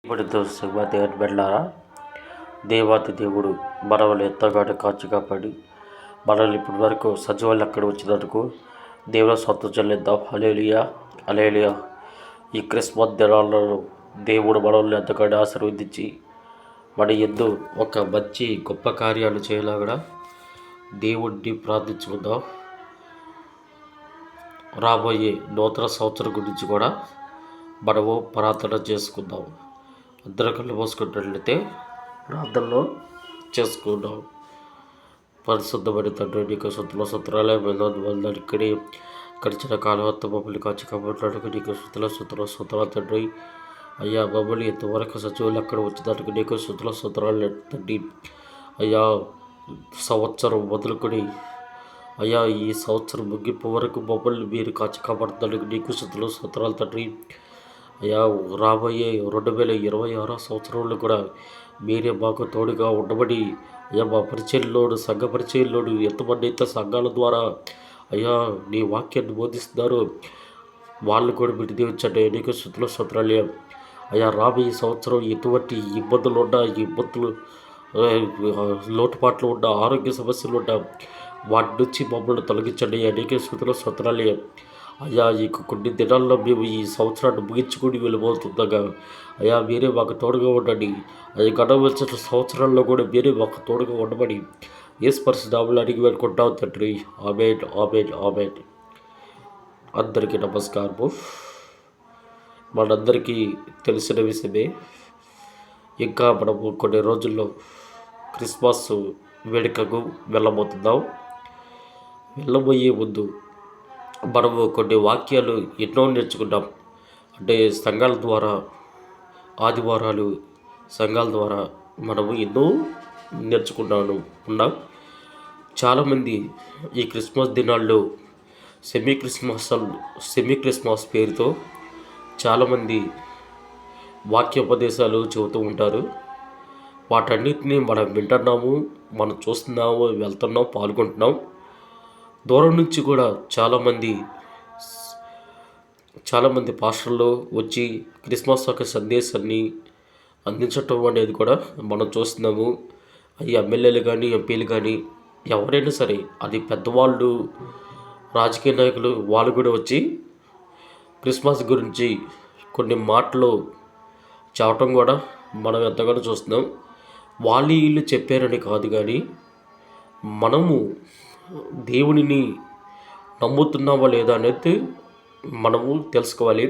ఇప్పుడు సుమతి బిడ్డలారా, దేవాతి దేవుడు మనల్ని ఎంతగానో కాచి కాపాడి మనల్ని ఇప్పటి వరకు సజీవాలు అక్కడ వచ్చినందుకు దేవుని స్వంతం చెల్లిద్దాం. హల్లెలూయా, హల్లెలూయా. ఈ క్రిస్మస్ దినాల్లో దేవుడు మనల్ని ఎంతగానో ఆశీర్వదించి మన ఎందు ఒక మంచి గొప్ప కార్యాలు చేయలాగా దేవుడిని ప్రార్థించుకుందాం. రాబోయే నూతన సంవత్సరం గురించి కూడా మనము ప్రార్థన చేసుకుందాం. అందరూ కళ్ళు పోసుకున్నట్లయితే ప్రార్థనలో చేసుకుందాం. పరిశుద్ధమైన తండ్రి, నీకు శుద్ధుల సత్రాలయం ఇక్కడే గడిచిన కాలవత్త మమ్మల్ని కాచి కాబట్టి నీకు శుద్ధుల తండ్రి. అయ్యా, మమ్మల్ని ఎంతవరకు సచివులు అక్కడ వచ్చినందుకు నీకు శుద్ధులు తండ్రి. అయ్యా, సంవత్సరం మొదలుకొని అయ్యా ఈ సంవత్సరం ముగింపు వరకు మమ్మల్ని మీరు కాచి కాపాడుతానికి నీకు శుద్ధులు తండ్రి. అయ్యా, రాబోయే 2026 సంవత్సరంలో కూడా మీరే మాకు తోడుగా ఉండబడి అయ్యా మా పరిచయంలోడు సంఘ పరిచయంలోడు ఎంతమంది అయితే సంఘాల ద్వారా అయ్యా నీ వాక్యాన్ని బోధిస్తున్నారు వాళ్ళు కూడా మీరు దీవించండి. నీకు శుద్ధులు. అయ్యా, రాబోయే సంవత్సరం ఎటువంటి ఇబ్బందులు ఉన్నా, ఇబ్బందులు లోటుపాట్లు ఉన్న, ఆరోగ్య సమస్యలు ఉన్న వాటి నుంచి మమ్మల్ని తొలగించండి. నీకే శుద్ధులు. అయ్యా, ఈ కొన్ని దినాల్లో మేము ఈ సంవత్సరాన్ని ముగించుకుని వెళ్ళిపోతుండగా అయ్యా మీరే మాకు తోడుగా ఉండండి. అది గడవలసిన సంవత్సరాల్లో కూడా మీరే మాకు తోడుగా ఉండబడి యేసు పరిశుద్ధ నామములో అడిగి వేడుకుంటాం తండ్రి. ఆమేన్, ఆమేన్, ఆమేన్. అందరికీ నమస్కారము. మనందరికీ తెలిసిన విషయమే, ఇంకా మనము కొన్ని రోజుల్లో క్రిస్మస్ వేడుకకు వెళ్ళబోతున్నాం. వెళ్ళబోయే ముందు మనము కొన్ని వాక్యాలు ఎన్నో నేర్చుకుంటాం. అంటే సంఘాల ద్వారా, ఆదివారాలు సంఘాల ద్వారా మనము ఎన్నో ఉన్నాం. చాలామంది ఈ క్రిస్మస్ దినాల్లో సెమీ క్రిస్మస్ పేరుతో చాలామంది వాక్యోపదేశాలు చెబుతూ ఉంటారు. వాటన్నిటిని మనం వింటున్నాము, మనం చూస్తున్నాము, వెళ్తున్నాం, పాల్గొంటున్నాం. దూరం నుంచి కూడా చాలామంది పాస్టర్లు వచ్చి క్రిస్మస్ యొక్క సందేశాన్ని అందించటం అనేది కూడా మనం చూస్తున్నాము. ఈ ఎమ్మెల్యేలు కానీ, ఎంపీలు కానీ ఎవరైనా సరే, అది పెద్దవాళ్ళు, రాజకీయ నాయకులు, వాళ్ళు కూడా వచ్చి క్రిస్మస్ గురించి కొన్ని మాటలు చెప్పటం కూడా మనం ఎంతగానో చూస్తున్నాం. వీళ్ళు చెప్పారని కాదు, కానీ మనము దేవునిని నమ్ముతున్నామా లేదా అనేది మనము తెలుసుకోవాలి.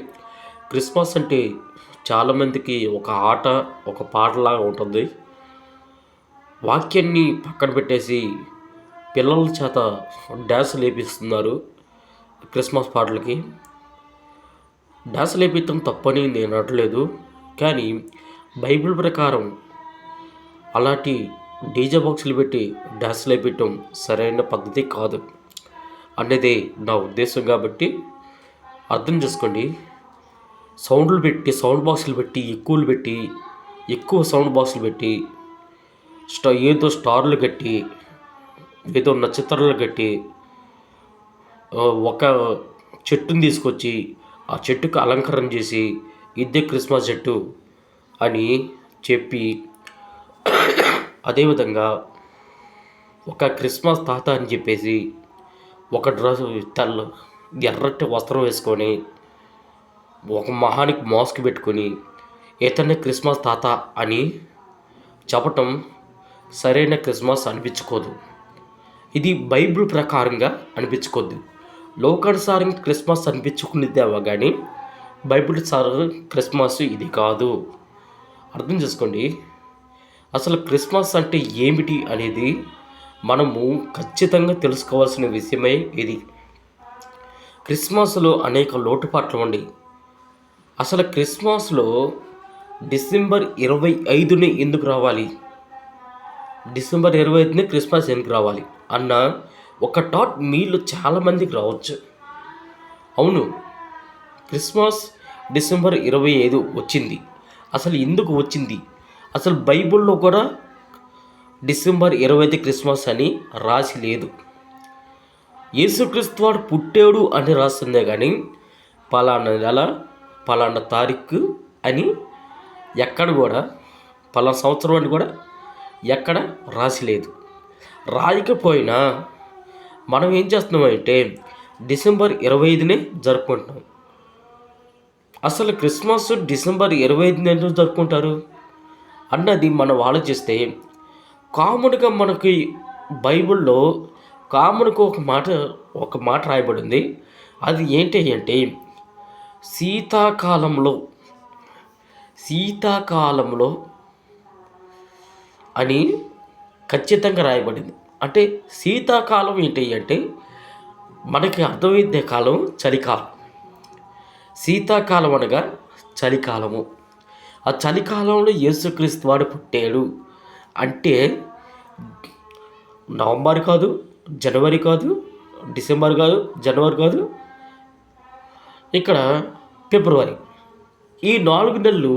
క్రిస్మస్ అంటే చాలామందికి ఒక ఆట, ఒక పాటలాగా ఉంటుంది. వాక్యాన్ని పక్కన పెట్టేసి పిల్లల చేత డ్యాన్సులు వేపిస్తున్నారు. క్రిస్మస్ పాటలకి డ్యాన్సులు వేపించడం తప్పని నేను అనట్లేదు, కానీ బైబిల్ ప్రకారం అలాంటి డీజే బాక్సులు పెట్టి డ్యాన్సులు వేపించడం సరైన పద్ధతి కాదు అనేది నా ఉద్దేశం. కాబట్టి అర్థం చేసుకోండి. సౌండ్ బాక్సులు పెట్టి ఎక్కువ సౌండ్ బాక్సులు పెట్టి ఏదో స్టార్లు కట్టి, ఏదో నక్షత్రాలు కట్టి, ఒక చెట్టుని తీసుకొచ్చి ఆ చెట్టుకు అలంకరణ చేసి ఇదే క్రిస్మస్ చెట్టు అని చెప్పి, అదేవిధంగా ఒక క్రిస్మస్ తాత అని చెప్పేసి ఒక డ్రెస్ ఎర్రటి వస్త్రం వేసుకొని ఒక మహానికి మాస్క్ పెట్టుకొని ఇతన్ని క్రిస్మస్ తాత అని చెప్పటం సరైన క్రిస్మస్ అనిపించుకోదు. ఇది బైబిల్ ప్రకారంగా అనిపించుకోద్దు. లోకానుసారంగా క్రిస్మస్ అనిపించుకునేదేవా కానీ బైబిల్ క్రిస్మస్ ఇది కాదు. అర్థం చేసుకోండి. అసలు క్రిస్మస్ అంటే ఏమిటి అనేది మనము ఖచ్చితంగా తెలుసుకోవాల్సిన విషయమే ఇది. క్రిస్మస్లో అనేక లోటుపాట్లు ఉండి, అసలు క్రిస్మస్లో డిసెంబర్ 25ని ఎందుకు రావాలి, డిసెంబర్ 25ని క్రిస్మస్ ఎందుకు రావాలి అన్న ఒక థాట్ మీలో చాలామందికి రావచ్చు. అవును, క్రిస్మస్ డిసెంబర్ 25 వచ్చింది. అసలు ఎందుకు వచ్చింది? అసలు బైబిల్లో కూడా డిసెంబర్ 25 క్రిస్మస్ అని రాసి లేదు. యేసుక్రీస్తు వాడు పుట్టాడు అని రాస్తుందే కానీ పలానా నెల, పలానా తారీఖు అని ఎక్కడ కూడా పలానా సంవత్సరం అని కూడా ఎక్కడ రాసి లేదు. రాయకపోయినా మనం ఏం చేస్తున్నామంటే డిసెంబర్ 25నే జరుపుకుంటున్నాం. అసలు క్రిస్మస్ డిసెంబర్ 25ని ఎందుకు జరుపుకుంటారు అన్నది మనం ఆలోచిస్తే, కామన్గా మనకి బైబిల్లో కామన్గా ఒక మాట రాయబడింది. అది ఏంటి అంటే శీతాకాలంలో అని ఖచ్చితంగా రాయబడింది. అంటే శీతాకాలం ఏంటి అంటే మనకి అర్థమైందే కాలం చలికాలం. శీతాకాలం అనగా చలికాలము. ఆ చలికాలంలో యేసుక్రీస్తు వాడు పుట్టాడు అంటే నవంబర్ కాదు, జనవరి కాదు, డిసెంబర్ కాదు, జనవరి కాదు, ఇక్కడ ఫిబ్రవరి. ఈ 4 నెలలు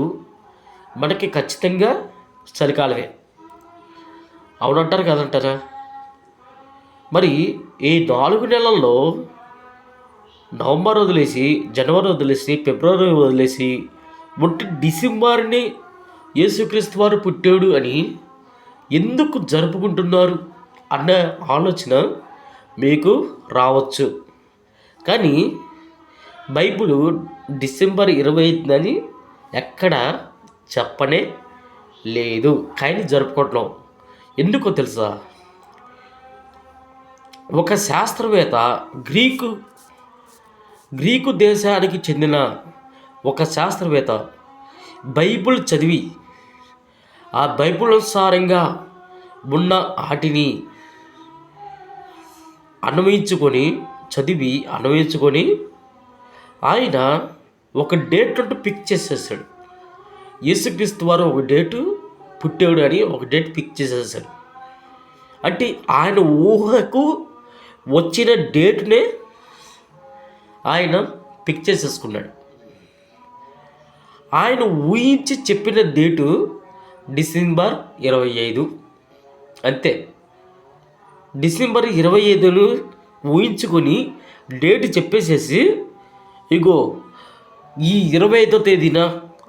మనకి ఖచ్చితంగా చలికాలమే. అవునంటారు కదంటారా? మరి ఈ 4 నెలల్లో నవంబర్ వదిలేసి, జనవరి వదిలేసి, ఫిబ్రవరి వదిలేసి ఒట్టి డిసెంబర్ని యేసుక్రీస్తు వారు పుట్టాడు అని ఎందుకు జరుపుకుంటున్నారు అన్న ఆలోచన మీకు రావచ్చు. కానీ బైబిల్ డిసెంబర్ 25 ఎక్కడ చెప్పనే లేదు. కానీ జరుపుకుంటున్నాం. ఎందుకో తెలుసా? ఒక శాస్త్రవేత్త, గ్రీకు దేశానికి చెందిన ఒక శాస్త్రవేత్త బైబిల్ చదివి ఆ బైబిల్ అనుసారంగా ఉన్న వాటిని అన్వయించుకొని ఆయన ఒక డేట్ అంటూ పిక్ చేసేసాడు. యేసుక్రీస్తు వారు ఒక డేటు పుట్టాడు అని ఒక డేట్ పిక్ చేసేసాడు. అంటే ఆయన ఊహకు వచ్చిన డేట్నే ఆయన పిక్ చేసేసుకున్నాడు. ఆయన ఊహించి చెప్పిన డేటు డిసెంబర్ 25. అంతే. డిసెంబర్ 25ను ఊహించుకొని డేట్ చెప్పేసేసి, ఇగో ఈ 25వ తేదీన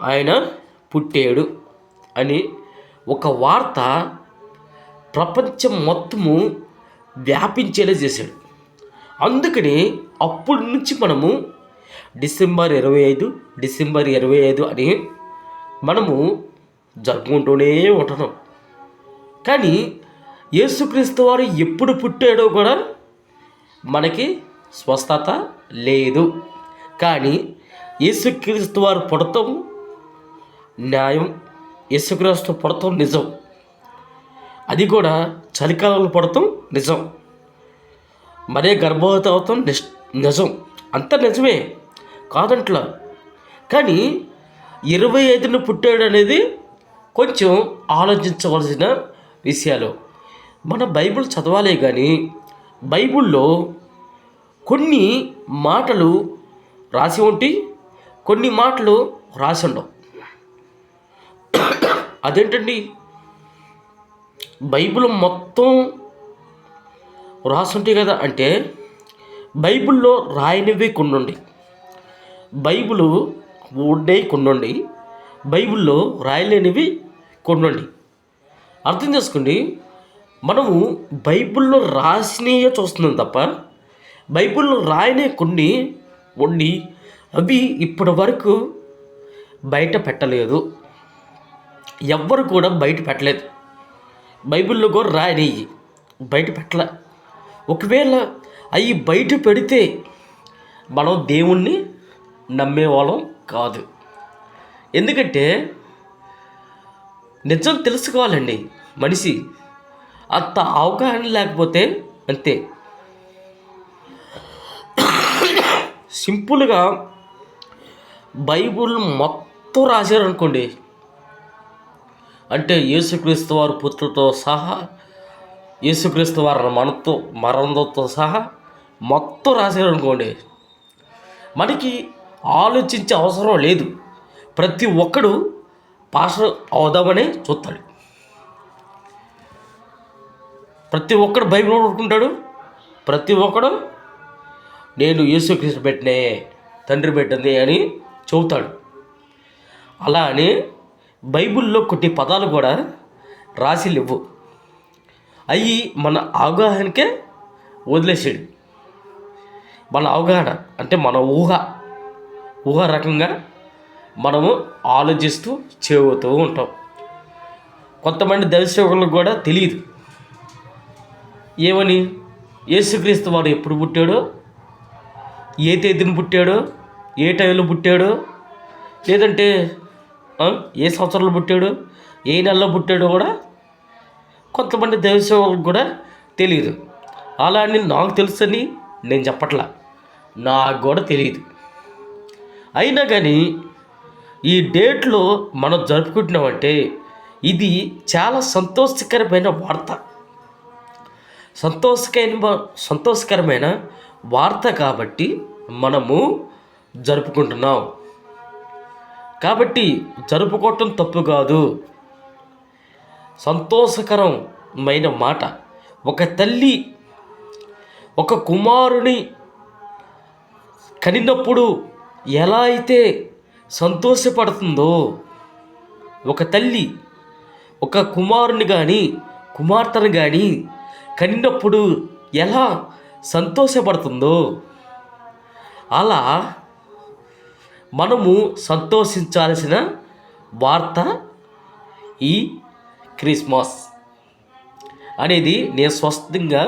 ఆయన పుట్టాడు అని ఒక వార్త ప్రపంచం మొత్తము వ్యాపించేలా చేశాడు. అందుకని అప్పటి నుంచి మనము డిసెంబర్ 25 అని మనము జరుపుకుంటూనే ఉంటున్నాం. కానీ యేసుక్రీస్తు వారు ఎప్పుడు పుట్టాడో కూడా మనకి స్వస్థత లేదు. కానీ యేసుక్రీస్తు వారు పుడతాం న్యాయం, యేసుక్రీస్తు పుడతాం నిజం. అది కూడా చలికాలంలో పుడతాం నిజం. మరే గర్భవతి అవుతాం నిజం. అంత నిజమే కాదంట్లా. కానీ 25న పుట్టాడు అనేది కొంచెం ఆలోచించవలసిన విషయాలు. మన బైబిల్ చదవాలే కానీ బైబిల్లో కొన్ని మాటలు రాసి ఉంటాయి, కొన్ని మాటలు రాసి ఉండవు. అదేంటండి? బైబిల్ మొత్తం రాసి ఉంటాయి కదా అంటే బైబిల్లో రాయనివి కొన్ని, బైబిల్ ఉండే కొన్ని, బైబిల్లో రాయలేనివి కొన్ని. అర్థం చేసుకోండి. మనము బైబిల్లో రాసినవే చూస్తున్నాం తప్ప బైబిల్లో రాయనే కొన్ని ఉండి అవి ఇప్పటి వరకు బయట పెట్టలేదు. ఎవ్వరు కూడా బయట పెట్టలేదు. బైబిల్లో కూడా రాయనివి బయట పెట్టలే. ఒకవేళ అవి బయట పెడితే మనం దేవుణ్ణి నమ్మేవాళ్ళం కాదు. ఎందుకంటే నిజం తెలుసుకోవాలండి. మనిషి అంత అవగాహన లేకపోతే అంతే. సింపుల్గా బైబిల్ మొత్తం రాశారనుకోండి, అంటే యేసుక్రీస్తు వారి పుత్రుతో సహా, యేసుక్రీస్తు వారి మరణంతో సహా మొత్తం రాశారనుకోండి, మనకి ఆలోచించే అవసరం లేదు. ప్రతి ఒక్కడు పాస్టర్ అవుదామనే చూస్తాడు. ప్రతి ఒక్కడు బైబిల్ పట్టుకుంటాడు. ప్రతి ఒక్కడు నేను యేసుక్రీస్తు పెట్టినే, తండ్రి పెట్టింది అని చెబుతాడు. అలా అని బైబిల్లో కొన్ని పదాలు కూడా రాసి లేవు. అవి మన అవగాహనకే వదిలేసాడు. మన అవగాహన అంటే మన ఊహ రకంగా మనము ఆలోచిస్తూ చెబుతూ ఉంటాం. కొంతమంది దైవసేవకులకు కూడా తెలియదు ఏమని, యేసుక్రీస్తు వారు ఎప్పుడు పుట్టాడో, ఏ తేదీన పుట్టాడో, ఏ టైంలో పుట్టాడో, లేదంటే ఏ సంవత్సరంలో పుట్టాడో, ఏ నెలలో పుట్టాడో కూడా కొంతమంది దైవసేవకులకు కూడా తెలియదు. అలా అని నాకు తెలుసని నేను చెప్పట్లా, నాకు కూడా తెలియదు. అయినా కానీ ఈ డేట్లో మనం జరుపుకుంటున్నామంటే ఇది చాలా సంతోషకరమైన వార్త. సంతోషకరమైన వార్త కాబట్టి మనము జరుపుకుంటున్నాం. కాబట్టి జరుపుకోవటం తప్పు కాదు, సంతోషకరమైన మాట. ఒక తల్లి ఒక కుమారుని కనినప్పుడు ఎలా అయితే సంతోషపడుతుందో, ఒక తల్లి ఒక కుమారుని కానీ కుమార్తెను కానీ కనినప్పుడు ఎలా సంతోషపడుతుందో, అలా మనము సంతోషించాల్సిన వార్త ఈ క్రిస్మస్ అనేది నేను స్పష్టంగా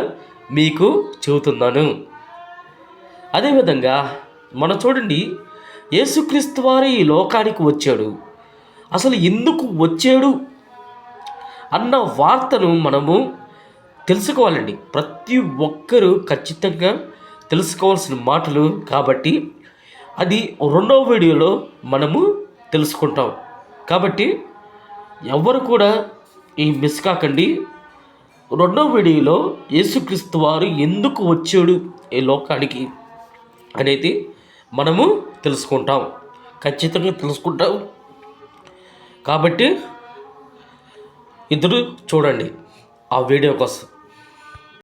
మీకు చెబుతున్నాను. అదేవిధంగా మనం చూడండి, యేసుక్రీస్తు వారు ఈ లోకానికి వచ్చాడు. అసలు ఎందుకు వచ్చాడు అన్న వార్తను మనము తెలుసుకోవాలండి. ప్రతి ఒక్కరూ ఖచ్చితంగా తెలుసుకోవాల్సిన మాటలు కాబట్టి అది రెండవ వీడియోలో మనము తెలుసుకుంటాం. కాబట్టి ఎవరు కూడా ఈ మిస్ కాకండి. రెండవ వీడియోలో యేసుక్రీస్తు వారు ఎందుకు వచ్చాడు ఈ లోకానికి అనేది మనము తెలుసుకుంటాం, ఖచ్చితంగా తెలుసుకుంటాం. కాబట్టి ఇద్దరు చూడండి ఆ వీడియో కోసం.